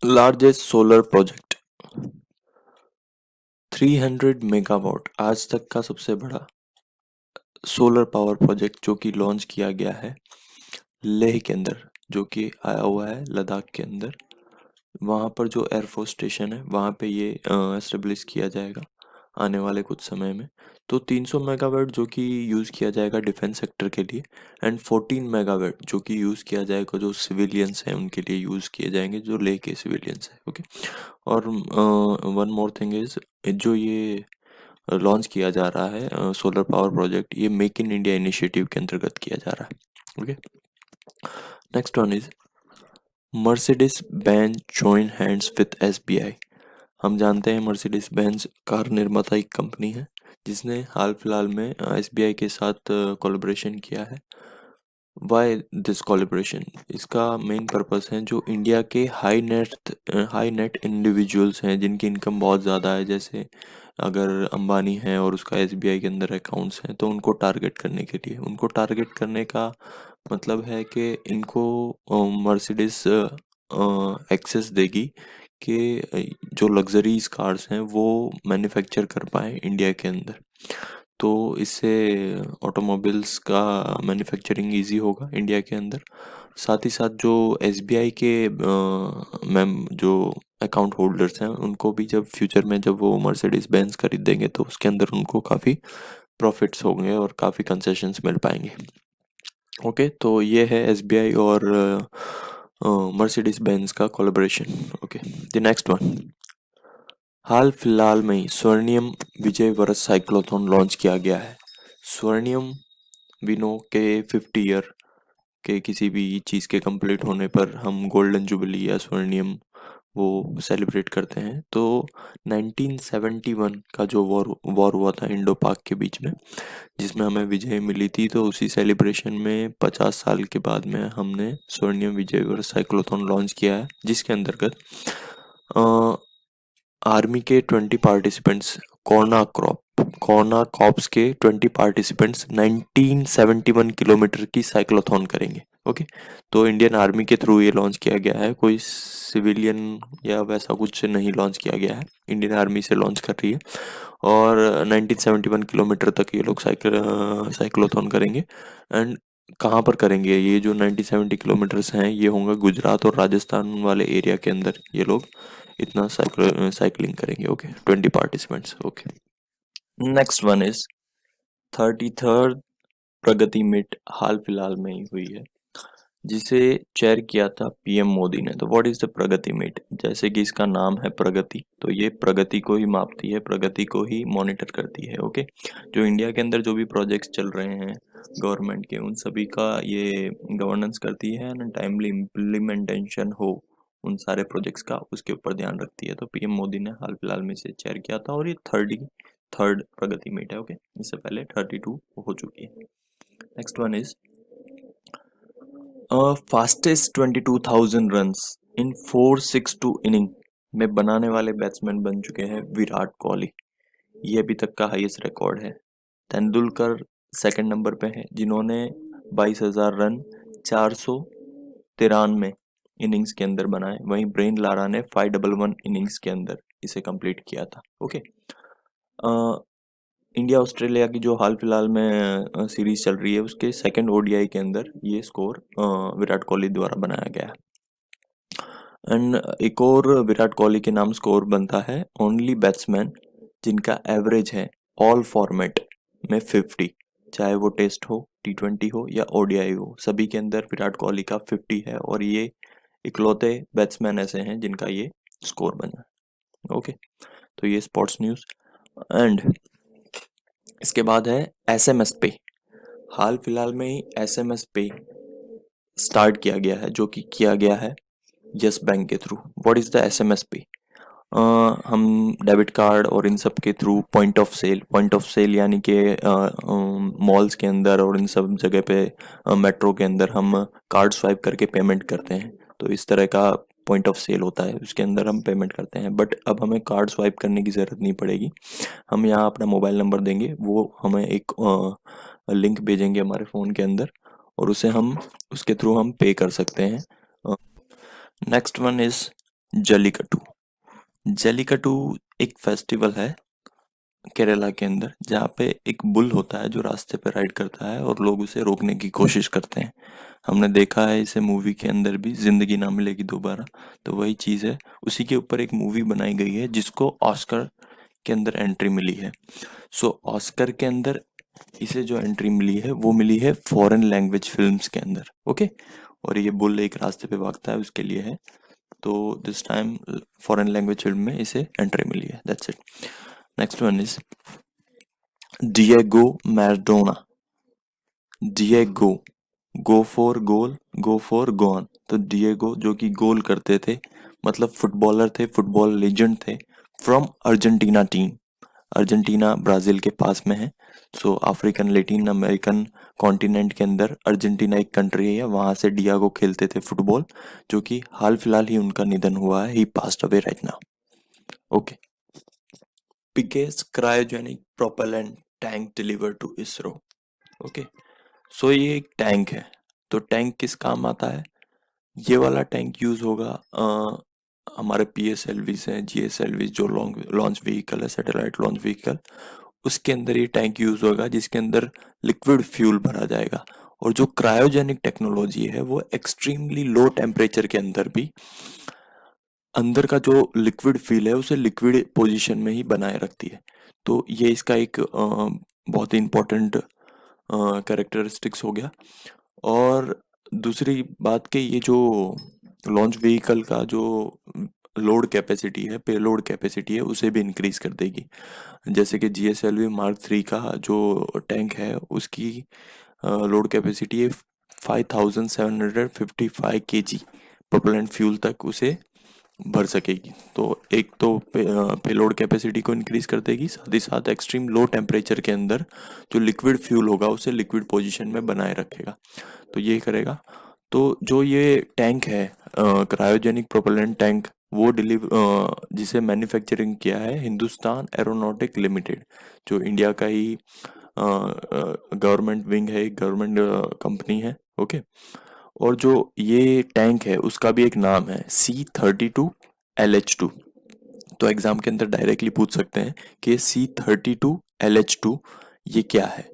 Largest solar project 300 megawatt आज तक का सबसे बड़ा सोलर पावर प्रोजेक्ट जो कि लॉन्च किया गया है लेह के अंदर, जो कि आया हुआ है लद्दाख के अंदर। वहाँ पर जो एयरफोर्स स्टेशन है वहाँ पे ये एस्टेब्लिश किया जाएगा आने वाले कुछ समय में। तो 300 मेगावाट जो कि यूज़ किया जाएगा डिफेंस सेक्टर के लिए, एंड 14 मेगावाट जो कि यूज़ किया जाएगा जो सिविलियंस हैं उनके लिए यूज़ किए जाएंगे, जो लेह के सिविलियंस हैं। ओके। और वन मोर थिंग इज, जो ये लॉन्च किया जा रहा है सोलर पावर प्रोजेक्ट, ये मेक इन इंडिया इनिशिएटिव के अंतर्गत किया जा रहा है। Okay. Next one is Mercedes Benz join hands with SBI. हम जानते हैं मर्सिडीज बेंज कार निर्माता एक कंपनी है जिसने हाल फिलहाल में एसबीआई के साथ कोलैबोरेशन किया है। Why this collaboration? इसका मेन पर्पस है जो इंडिया के हाई नेट इंडिविजुअल्स हैं जिनकी इनकम बहुत ज़्यादा है, जैसे अगर अंबानी है और उसका एसबीआई के अंदर अकाउंट्स हैं, तो उनको टारगेट करने के लिए, उनको टारगेट करने का मतलब है कि इनको मर्सिडीज एक्सेस देगी कि जो लग्जरीज कार्स हैं वो मैन्युफैक्चर कर पाए इंडिया के अंदर। तो इससे ऑटोमोबाइल्स का मैन्युफैक्चरिंग इजी होगा इंडिया के अंदर। साथ ही साथ जो एसबीआई के मैम जो अकाउंट होल्डर्स हैं उनको भी जब फ्यूचर में जब वो मर्सिडीज बेंज खरीदेंगे तो उसके अंदर उनको काफ़ी प्रॉफिट्स होंगे और काफ़ी कंसेशंस मिल पाएंगे। ओके, तो ये है एसबीआई और मर्सिडीज बेंज का collaboration. Okay, the next one, हाल फिलहाल में ही स्वर्णियम विजय वर्ष साइक्लोथॉन लॉन्च किया गया है। स्वर्णियम विनो के 50 ईयर के किसी भी चीज़ के कंप्लीट होने पर हम गोल्डन जुबली या स्वर्णियम वो सेलिब्रेट करते हैं। तो 1971 का जो वॉर वॉर हुआ था इंडो पाक के बीच में, जिसमें हमें विजय मिली थी, तो उसी सेलिब्रेशन में 50 साल के बाद में हमने स्वर्णिम विजय वर्ष साइक्लोथॉन लॉन्च किया है, जिसके अंतर्गत आर्मी के 20 पार्टिसिपेंट्स, कॉर्ना कॉप्स के 20 पार्टिसिपेंट्स 1971 किलोमीटर की साइक्लोथॉन करेंगे। ओके, तो इंडियन आर्मी के थ्रू ये लॉन्च किया गया है, कोई सिविलियन या वैसा कुछ नहीं लॉन्च किया गया है, इंडियन आर्मी से लॉन्च कर रही है। और 1971 किलोमीटर तक ये लोग साइक्लोथॉन करेंगे। एंड कहाँ पर करेंगे ये जो 1970 किलोमीटर्स हैं? ये होंगे गुजरात और राजस्थान वाले एरिया के अंदर ये लोग इतना साइकिलिंग करेंगे। Okay, 20 participants. Okay, next one is 33rd Pragati meet हाल फिलहाल में ही हुई है, जिसे चेयर किया था पीएम मोदी ने। तो what is the Pragati meet? जैसे कि इसका नाम है प्रगति, तो ये प्रगति को ही मापती है, प्रगति को ही मॉनिटर करती है। ओके, जो इंडिया के अंदर जो भी प्रोजेक्ट्स चल रहे हैं गवर्नमेंट के, उन सभी का ये गवर्नेंस करती है एंड टाइमली इम्प्लीमेंटेशन हो उन सारे प्रोजेक्ट्स का, उसके ऊपर ध्यान रखती है। तो पीएम मोदी ने हाल फिलहाल में इसे चेयर किया था और ये थर्ड प्रगति मीट है। ओके, इससे पहले 32 हो चुकी है। Next one is fastest 22,000 runs in 462 inning में बनाने वाले बैट्समैन बन चुके हैं विराट कोहली। ये अभी तक का हाईएस्ट रिकॉर्ड है। तेंदुलकर सेकंड नंबर पे है जिन्होंने 22,000 रन 493 इनिंग्स के अंदर बनाए। वहीं ब्रेन लारा ने 511 इनिंग्स के अंदर इसे कंप्लीट किया था। ओके, इंडिया ऑस्ट्रेलिया की जो हाल फिलहाल में सीरीज चल रही है उसके सेकंड ओडीआई के अंदर ये स्कोर विराट कोहली द्वारा बनाया गया है। एंड एक और विराट कोहली के नाम स्कोर बनता है, ओनली बैट्समैन जिनका एवरेज है ऑल फॉर्मेट में 50, चाहे वो टेस्ट हो, टी20 हो या ओडीआई हो, सभी के अंदर विराट कोहली का 50 है और ये इकलौते बैट्समैन ऐसे हैं जिनका ये स्कोर बना है। ओके, तो ये स्पोर्ट्स न्यूज़। एंड इसके बाद है एसएमएस पे। हाल फिलहाल में ही एसएमएस पे स्टार्ट किया गया है, जो कि किया गया है यस बैंक के through. What is the SMS पे? हम डेबिट कार्ड और इन सब के थ्रू पॉइंट ऑफ सेल यानी कि मॉल्स के अंदर और इन सब जगह पे मेट्रो के अंदर हम कार्ड स्वाइप करके पेमेंट करते हैं। तो इस तरह का पॉइंट ऑफ सेल होता है, उसके अंदर हम पेमेंट करते हैं। बट अब हमें कार्ड स्वाइप करने की ज़रूरत नहीं पड़ेगी। हम यहाँ अपना मोबाइल नंबर देंगे, वो हमें एक लिंक भेजेंगे हमारे फ़ोन के अंदर और उसके थ्रू हम पे कर सकते हैं। Next one is jallikattu. Jallikattu एक फेस्टिवल है केरला के अंदर, जहाँ पे एक बुल होता है जो रास्ते पे राइड करता है और लोग उसे रोकने की कोशिश करते हैं। हमने देखा है इसे मूवी के अंदर भी, जिंदगी ना मिलेगी दोबारा। तो वही चीज़ है, उसी के ऊपर एक मूवी बनाई गई है जिसको ऑस्कर के अंदर एंट्री मिली है। सो ऑस्कर के अंदर इसे जो एंट्री मिली है वो मिली है फॉरेन लैंग्वेज फिल्म्स के अंदर। ओके। और ये बुल एक रास्ते पे भागता है, उसके लिए है। तो this time foreign language film में इसे एंट्री मिली है। That's it. Next one is Diego Maradona. Diego, go for goal, go for gone. तो डिएगो जो कि गोल करते थे, मतलब फुटबॉलर थे, फुटबॉल लेजेंड थे, from Argentina team. Argentina Brazil के पास में है। सो अफ्रीकन लैटिन अमेरिकन कॉन्टिनेंट के अंदर अर्जेंटीना एक कंट्री है, वहां से डियागो खेलते थे फुटबॉल, जो कि हाल फिलहाल ही उनका निधन हुआ है। He passed away right now. Okay. Biggest cryogenic propellant tank deliver to ISRO. Okay. So ये एक टैंक है। तो टैंक किस काम आता है? ये वाला टैंक यूज होगा हमारे पीएसएलवी से जीएसएलवी, जो लॉन्ग लॉन्च व्हीकल है, सैटेलाइट लॉन्च व्हीकल, उसके अंदर ये टैंक यूज होगा, जिसके अंदर लिक्विड फ्यूल भरा जाएगा। और जो क्रायोजेनिक टेक्नोलॉजी है वो एक्सट्रीमली लो टेम्परेचर के अंदर भी अंदर का जो लिक्विड फील है उसे लिक्विड पोजीशन में ही बनाए रखती है। तो ये इसका एक बहुत ही इम्पोर्टेंट कैरेक्टरिस्टिक्स हो गया। और दूसरी बात कि ये जो लॉन्च व्हीकल का जो लोड कैपेसिटी है, पेलोड कैपेसिटी है, उसे भी इंक्रीज कर देगी। जैसे कि जीएसएलवी मार्क 3 का जो टैंक है उसकी लोड कैपेसिटी है 5755 केजी प्रोपेलेंट फ्यूल तक उसे भर सकेगी। तो एक तो पेलोड कैपेसिटी को इंक्रीज कर देगी, साथ ही साथ एक्सट्रीम लो टेम्परेचर के अंदर जो लिक्विड फ्यूल होगा उसे लिक्विड पोजीशन में बनाए रखेगा। तो ये करेगा। तो जो ये टैंक है, क्रायोजेनिक प्रोपेलेंट टैंक, वो जिसे मैन्युफैक्चरिंग किया है हिंदुस्तान एरोनॉटिक लिमिटेड, जो इंडिया का ही गवर्नमेंट विंग है, गवर्नमेंट कंपनी है। ओके। और जो ये टैंक है उसका भी एक नाम है C32LH2। तो एग्जाम के अंदर डायरेक्टली पूछ सकते हैं कि C32LH2 ये क्या है।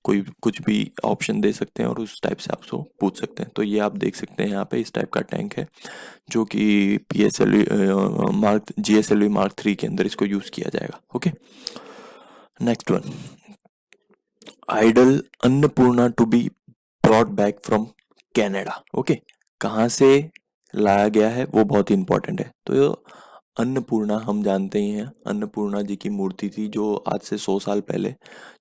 कोई कुछ भी ऑप्शन दे सकते हैं और उस टाइप से आपसे पूछ सकते हैं। तो ये आप देख सकते हैं यहाँ पे, इस टाइप का टैंक है जो कि पीएसएलवी मार्क जीएसएलवी मार्क 3 के अंदर इसको यूज किया जाएगा। Okay. Next one, idol Annapurna to be brought back from Canada. Okay. कहाँ से लाया गया है वो बहुत ही इंपॉर्टेंट है। तो ये अन्नपूर्णा हम जानते ही हैं, अन्नपूर्णा जी की मूर्ति थी जो आज से 100 साल पहले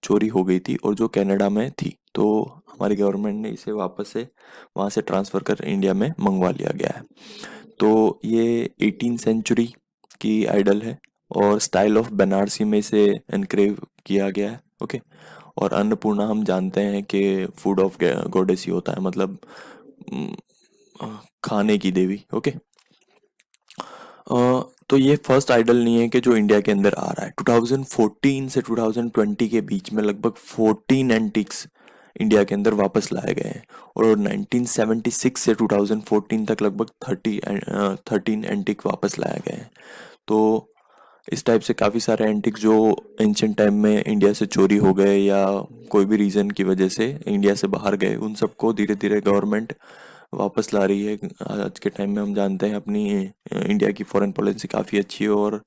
चोरी हो गई थी और जो कनाडा में थी। तो हमारी गवर्नमेंट ने इसे वापस से वहाँ से ट्रांसफ़र कर इंडिया में मंगवा लिया गया है। तो ये 18th सेंचुरी की आइडल है और स्टाइल ऑफ बनारसी में इसे एनक्रेव किया गया है। ओके। और अन्नपूर्णा हम जानते हैं कि फूड ऑफ गॉडेस ही होता है, मतलब उम, खाने की देवी। ओके। तो ये फर्स्ट आइडल नहीं है कि जो इंडिया के अंदर आ रहा है। 2014 से 2020 के बीच में लगभग 14 एंटिक्स इंडिया के अंदर वापस लाए गए हैं। और 1976 से 2014 तक लगभग 13 एंटिक वापस लाए गए हैं। तो इस टाइप से काफ़ी सारे एंटिक्स जो एंशियंट टाइम में इंडिया से चोरी हो गए या कोई भी रीज़न की वजह से इंडिया से बाहर गए, उन सबको धीरे धीरे गवर्नमेंट वापस ला रही है। आज के टाइम में हम जानते हैं अपनी इंडिया की फॉरेन पॉलिसी काफ़ी अच्छी है और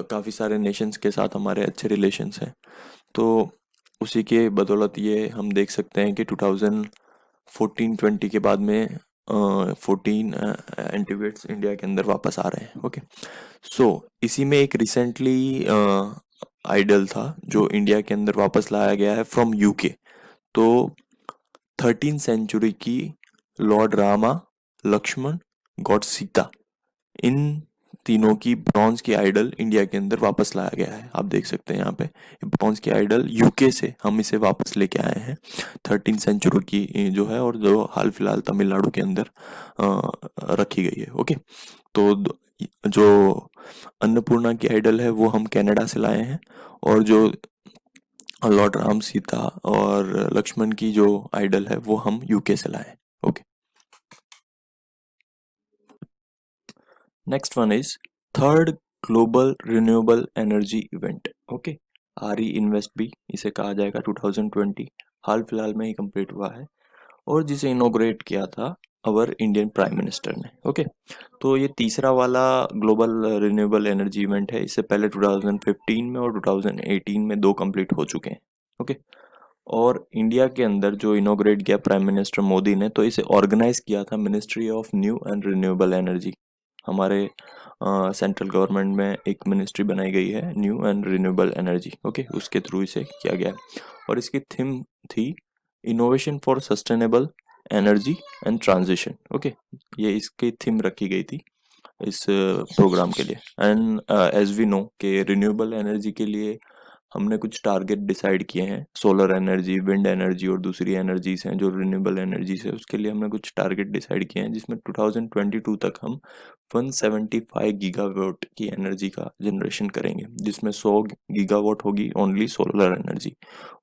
काफ़ी सारे नेशंस के साथ हमारे अच्छे रिलेशंस हैं। तो उसी के बदौलत ये हम देख सकते हैं कि 2014-20 के बाद में 14 एंटीवेट्स इंडिया के अंदर वापस आ रहे हैं। ओके। सो इसी में एक रिसेंटली आइडल था जो इंडिया के अंदर वापस लाया गया है फ्रॉम यूके। तो 13th सेंचुरी की लॉर्ड रामा, लक्ष्मण, गॉड सीता, इन तीनों की ब्रॉन्ज की आइडल इंडिया के अंदर वापस लाया गया है। आप देख सकते हैं यहाँ पे ब्रॉन्ज की आइडल यूके से हम इसे वापस लेके आए हैं। 13th सेंचुरी की जो है और जो हाल फिलहाल तमिलनाडु के अंदर रखी गई है। ओके। तो जो अन्नपूर्णा की आइडल है वो हम कनाडा से लाए हैं और जो लॉर्ड राम, सीता और लक्ष्मण की जो आइडल है वो हम यूके से लाए हैं। Okay. Next one is third global renewable energy event. Okay, RE invest भी इसे कहा जाएगा। 2020 हाल फिलहाल में ही कंप्लीट हुआ है और जिसे इनोग्रेट किया था अवर इंडियन प्राइम मिनिस्टर ने। ओके, तो ये तीसरा वाला ग्लोबल रिन्यूएबल एनर्जी इवेंट है। इससे पहले 2015 में और 2018 में दो कंप्लीट हो चुके हैं। ओके, और इंडिया के अंदर जो इनोग्रेट किया प्राइम मिनिस्टर मोदी ने, तो इसे ऑर्गेनाइज किया था ministry of new and renewable energy. हमारे सेंट्रल गवर्नमेंट में एक मिनिस्ट्री बनाई गई है new and renewable energy. Okay, उसके थ्रू इसे किया गया है और इसकी थीम थी innovation for sustainable energy and transition. Okay, ये इसकी थीम रखी गई थी इस प्रोग्राम के लिए। एंड एज वी नो कि रिन्यूएबल एनर्जी के लिए हमने कुछ टारगेट डिसाइड किए हैं। सोलर एनर्जी, विंड एनर्जी और दूसरी एनर्जीज हैं जो रिन्यूएबल एनर्जीज है, उसके लिए हमने कुछ टारगेट डिसाइड किए हैं जिसमें 2022 तक हम 175 गीगावाट की एनर्जी का जनरेशन करेंगे, जिसमें 100 गीगावाट होगी ओनली सोलर एनर्जी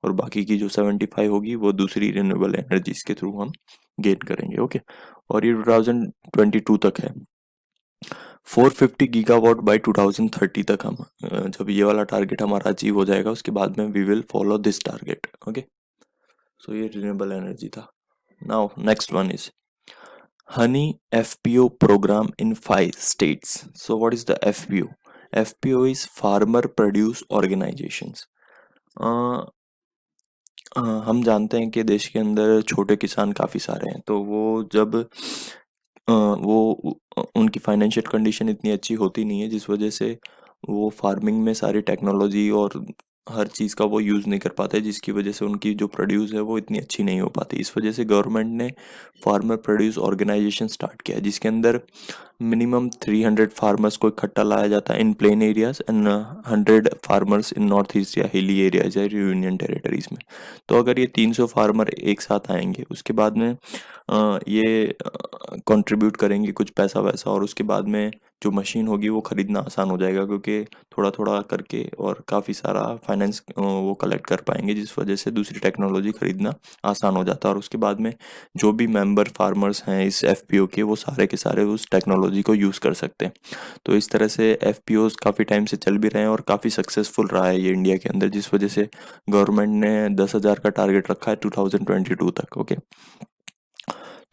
और बाकी की जो 75 होगी वो दूसरी रिन्यूएबल एनर्जीज के थ्रू हम गेन करेंगे। ओके, और ये 2022 तक है। 450 गीगावाट बाय 2030 तक हम जब ये वाला टारगेट हमारा अचीव हो जाएगा उसके बाद में we will follow this target. Okay, so ये रिन्यूएबल एनर्जी था। Now next one is honey FPO programme in 5 states। So what is the FPO? FPO is farmer produce organisations. हम जानते हैं कि देश के अंदर छोटे किसान काफ़ी सारे हैं, तो वो जब उनकी फाइनेंशियल कंडीशन इतनी अच्छी होती नहीं है, जिस वजह से वो फार्मिंग में सारी टेक्नोलॉजी और हर चीज़ का वो यूज़ नहीं कर पाते, जिसकी वजह से उनकी जो प्रोड्यूस है वो इतनी अच्छी नहीं हो पाती। इस वजह से गवर्नमेंट ने फार्मर प्रोड्यूस ऑर्गेनाइजेशन स्टार्ट किया, जिसके अंदर मिनिमम 300 फार्मर्स को इकट्ठा लाया जाता है in plain areas and 100 farmers in north east या हिली एरियाज या यूनियन टेरिटरीज में। तो अगर ये 300 फार्मर एक साथ आएंगे उसके बाद में ये कंट्रीब्यूट करेंगे कुछ पैसा वैसा, और उसके बाद में जो मशीन होगी वो ख़रीदना आसान हो जाएगा, क्योंकि थोड़ा थोड़ा करके और काफ़ी सारा फाइनेंस वो कलेक्ट कर पाएंगे, जिस वजह से दूसरी टेक्नोलॉजी ख़रीदना आसान हो जाता है। और उसके बाद में जो भी मेंबर फार्मर्स हैं इस एफपीओ के, वो सारे के सारे उस टेक्नोलॉजी को यूज़ कर सकते हैं। तो इस तरह से एफपीओज काफ़ी टाइम से चल भी रहे हैं और काफ़ी सक्सेसफुल रहा है ये इंडिया के अंदर, जिस वजह से गवर्नमेंट ने 10,000 का टारगेट रखा है 2022 तक। ओके,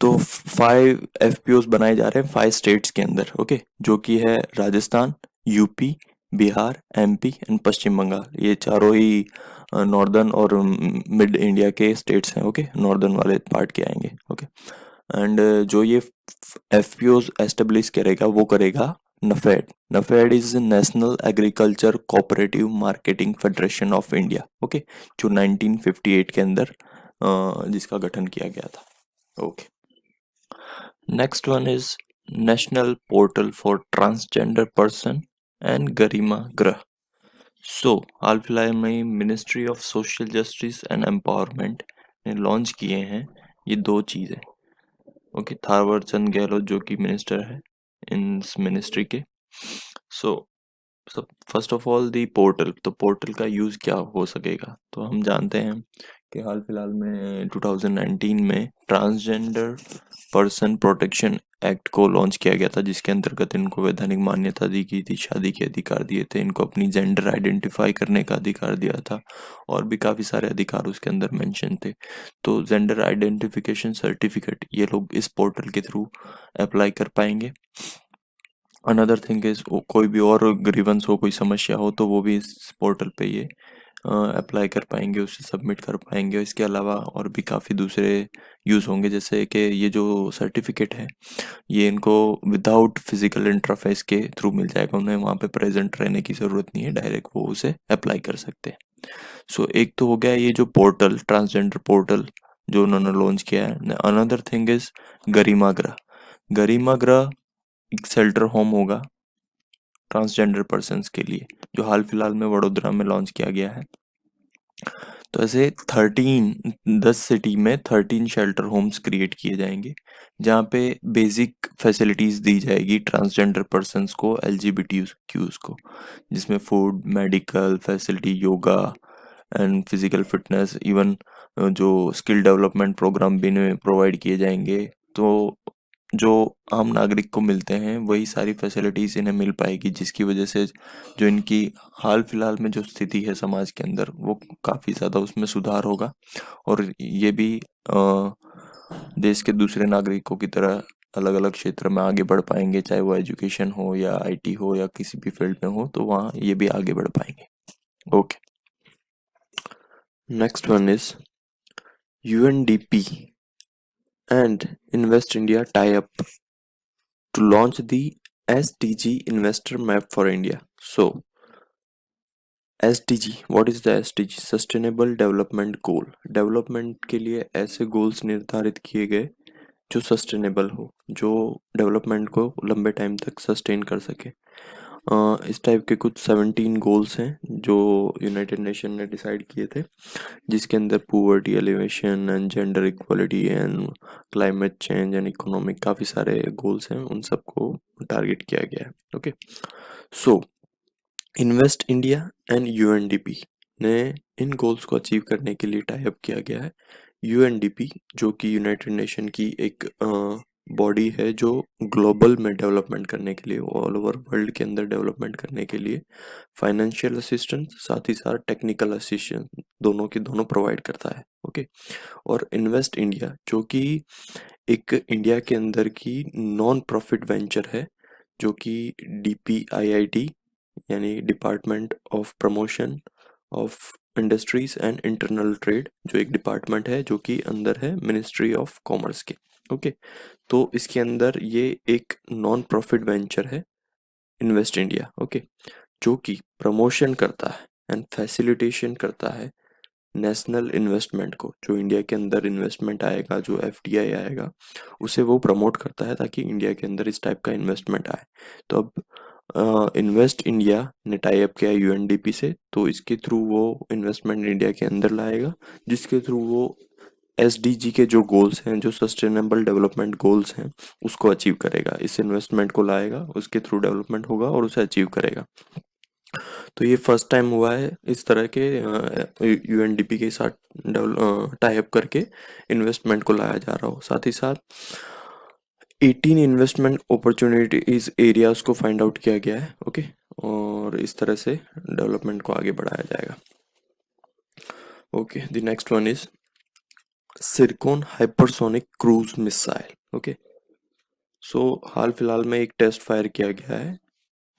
तो 5 एफपीओज बनाए जा रहे हैं 5 स्टेट्स के अंदर। ओके, जो कि है Rajasthan, UP, Bihar, MP and Paschim Bangal. ये चारों ही नॉर्दर्न और मिड इंडिया के स्टेट्स हैं। ओके, नॉर्दर्न वाले पार्ट के आएंगे। ओके, एंड जो ये एफपीओज एस्टेब्लिश करेगा वो करेगा NAFED. NAFED is national agriculture cooperative marketing federation of India. Okay, जो 1958 के अंदर जिसका गठन किया गया था। ओके, next one is national portal for transgender person and Garima Greh. So हाल फिलहाल में ministry of social justice and empowerment ने लॉन्च किए हैं ये दो चीज़ें। ओके, थावरचंद चंद गहलोत जो कि मिनिस्टर है इन मिनिस्ट्री के। सो सब first of all the portal, तो पोर्टल का यूज़ क्या हो सकेगा? तो हम जानते हैं कि हाल फिलहाल में 2019 में ट्रांसजेंडर पर्सन प्रोटेक्शन एक्ट को लॉन्च किया गया था, जिसके अंतर्गत इनको वैधानिक मान्यता दी गई थी, शादी के अधिकार दिए थे, इनको अपनी जेंडर आइडेंटिफाई करने का अधिकार दिया था और भी काफ़ी सारे अधिकार उसके अंदर मेंशन थे। तो जेंडर आइडेंटिफिकेशन सर्टिफिकेट ये लोग इस पोर्टल के थ्रू अप्लाई कर पाएंगे। अनदर थिंग इज कोई भी और ग्रीवेंस हो, कोई समस्या हो, तो वो भी इस पोर्टल पे ये अप्लाई कर पाएंगे, उसे सबमिट कर पाएंगे। इसके अलावा और भी काफ़ी दूसरे यूज़ होंगे, जैसे कि ये जो सर्टिफिकेट है ये इनको विदाउट फिजिकल इंटरफेस के थ्रू मिल जाएगा, उन्हें वहाँ पे प्रेजेंट रहने की ज़रूरत नहीं है, डायरेक्ट वो उसे अप्लाई कर सकते हैं। सो एक तो हो गया ये जो पोर्टल, ट्रांसजेंडर पोर्टल जो उन्होंने लॉन्च किया है। Another thing is Garimagreh. Garimagreh एक शेल्टर होम होगा ट्रांसजेंडर पर्सन्स के लिए, जो हाल फिलहाल में वडोदरा में लॉन्च किया गया है। तो ऐसे 10 सिटी में 13 शेल्टर होम्स क्रिएट किए जाएंगे, जहाँ पे बेसिक फैसिलिटीज़ दी जाएगी ट्रांसजेंडर पर्सन्स को, एलजीबीटीक्यूज को, जिसमें food, medical facility, yoga and physical fitness, even जो स्किल डेवलपमेंट प्रोग्राम भी इन्हें प्रोवाइड किए जाएंगे। तो जो आम नागरिक को मिलते हैं वही सारी फैसिलिटीज इन्हें मिल पाएगी, जिसकी वजह से जो इनकी हाल फिलहाल में जो स्थिति है समाज के अंदर वो काफ़ी ज़्यादा उसमें सुधार होगा। और ये भी देश के दूसरे नागरिकों की तरह अलग अलग क्षेत्र में आगे बढ़ पाएंगे, चाहे वो एजुकेशन हो या आईटी हो या किसी भी फील्ड में हो, तो वहाँ ये भी आगे बढ़ पाएंगे। Okay, next one is UNDP and Invest India tie up to launch the SDG Investor Map for India. So, SDG, what is the SDG? Sustainable Development Goal. Development के लिए ऐसे गोल्स निर्धारित किए गए जो सस्टेनेबल हो, जो डेवलपमेंट को लंबे टाइम तक सस्टेन कर सके। इस टाइप के कुछ 17 गोल्स हैं जो यूनाइटेड नेशन ने डिसाइड किए थे, जिसके अंदर poverty elevation and gender equality and climate change and economic काफ़ी सारे गोल्स हैं, उन सबको टारगेट किया गया है। Okay, so invest India and UNDP ने इन गोल्स को अचीव करने के लिए टाई अप किया गया है। यूएनडीपी जो कि यूनाइटेड नेशन की एक बॉडी है जो ग्लोबल में डेवलपमेंट करने के लिए, ऑल ओवर वर्ल्ड के अंदर डेवलपमेंट करने के लिए फाइनेंशियल असिस्टेंस साथ ही साथ टेक्निकल असिस्टेंस दोनों की दोनों प्रोवाइड करता है। ओके, और इन्वेस्ट इंडिया जो कि एक इंडिया के अंदर की नॉन प्रॉफिट वेंचर है, जो कि डीपीआईआईटी यानी department of promotion of industries and internal trade, जो एक डिपार्टमेंट है जो कि अंदर है मिनिस्ट्री ऑफ कॉमर्स के। ओके, तो इसके अंदर ये एक नॉन प्रॉफिट वेंचर है इन्वेस्ट इंडिया। ओके, जो कि प्रमोशन करता है एंड फैसिलिटेशन करता है नेशनल इन्वेस्टमेंट को, जो इंडिया के अंदर इन्वेस्टमेंट आएगा, जो एफडीआई आएगा, उसे वो प्रमोट करता है ताकि इंडिया के अंदर इस टाइप का इन्वेस्टमेंट आए। तो अब इन्वेस्ट इंडिया ने टाई अप किया यूएनडीपी से, तो इसके थ्रू वो इन्वेस्टमेंट इंडिया के अंदर लाएगा, जिसके थ्रू वो एसडीजी के जो गोल्स हैं, जो सस्टेनेबल डेवलपमेंट गोल्स हैं, उसको अचीव करेगा। इस इन्वेस्टमेंट को लाएगा, उसके थ्रू डेवलपमेंट होगा और उसे अचीव करेगा। तो ये फर्स्ट टाइम हुआ है इस तरह के यूएनडीपी के साथ टाई अप करके इन्वेस्टमेंट को लाया जा रहा हो। साथ ही साथ 18 इन्वेस्टमेंट अपॉर्चुनिटीज एरियाज को फाइंड आउट किया गया है। ओके, और इस तरह से डेवलपमेंट को आगे बढ़ाया जाएगा। Okay, the next one is Zircon hypersonic cruise missile. Okay, so हाल फिलहाल में एक टेस्ट फायर किया गया है।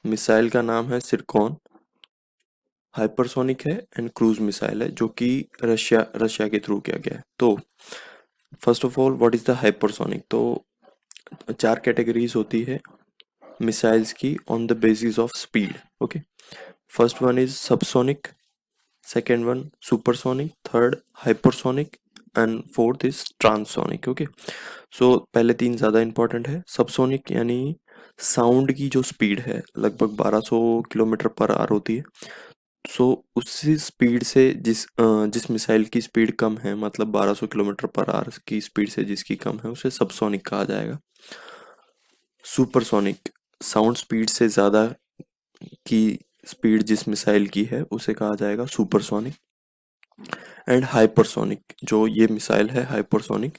मिसाइल का नाम है सिरकॉन, हाइपरसोनिक है एंड क्रूज मिसाइल है, जो कि रशिया के थ्रू किया गया है। तो first of all what is the hypersonic? तो 4 कैटेगरीज होती है मिसाइल्स की on the basis of speed. Okay, first one is subsonic, second one supersonic, third hypersonic and fourth is transonic. Okay, so पहले 3 ज़्यादा इंपॉर्टेंट है। Subsonic यानी sound की जो स्पीड है लगभग 1200 किलोमीटर पर आवर होती है। सो उसी स्पीड से जिस मिसाइल की स्पीड कम है, मतलब 1200 किलोमीटर पर आवर की स्पीड से जिसकी कम है, उसे सबसोनिक कहा जाएगा। सुपरसोनिक, साउंड स्पीड से ज़्यादा की स्पीड जिस मिसाइल की है उसे कहा जाएगा सुपरसोनिक। एंड हाइपरसोनिक, जो ये मिसाइल है हाइपरसोनिक,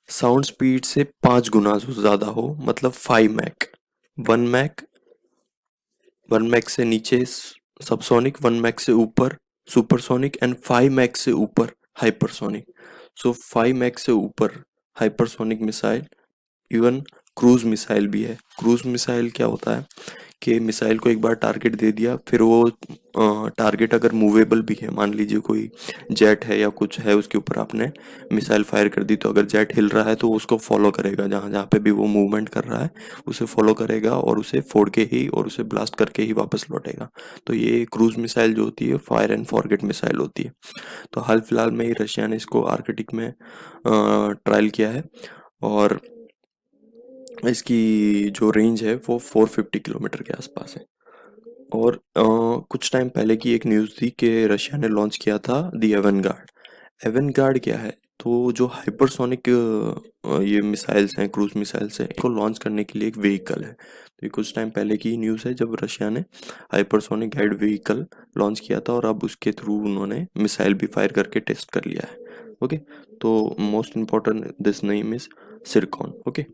साउंड स्पीड से 5 गुना ज़्यादा हो, मतलब 5 मैक, 1 मैक, 1 मैक से नीचे सबसोनिक, 1 मैक से ऊपर सुपरसोनिक एंड 5 मैक से ऊपर हाइपरसोनिक। सो 5 मैक से ऊपर hypersonic missile, even cruise missile भी है। क्रूज मिसाइल क्या होता है कि मिसाइल को एक बार टारगेट दे दिया, फिर वो टारगेट अगर मूवेबल भी है, मान लीजिए कोई जेट है या कुछ है, उसके ऊपर आपने मिसाइल फायर कर दी, तो अगर जेट हिल रहा है तो उसको फॉलो करेगा, जहाँ जहाँ पे भी वो मूवमेंट कर रहा है उसे फॉलो करेगा और उसे फोड़ के ही और उसे ब्लास्ट करके ही वापस लौटेगा। तो ये क्रूज मिसाइल जो होती है फायर एंड फॉरगेट मिसाइल होती है। तो हाल फिलहाल में ही रशिया ने इसको आर्कटिक में ट्रायल किया है, और इसकी जो रेंज है वो 450 किलोमीटर के आसपास है। और कुछ टाइम पहले की एक न्यूज़ थी कि रशिया ने लॉन्च किया था दी एवेनगार्ड। एवेनगार्ड क्या है? तो जो हाइपरसोनिक ये मिसाइल्स हैं, क्रूज मिसाइल्स हैं, इनको लॉन्च करने के लिए एक व्हीकल है। तो ये कुछ टाइम पहले की न्यूज़ है जब रशिया ने हाइपरसोनिक गाइड व्हीकल लॉन्च किया था, और अब उसके थ्रू उन्होंने मिसाइल भी फायर करके टेस्ट कर लिया है। ओके, तो most important this name is Zircon. Okay,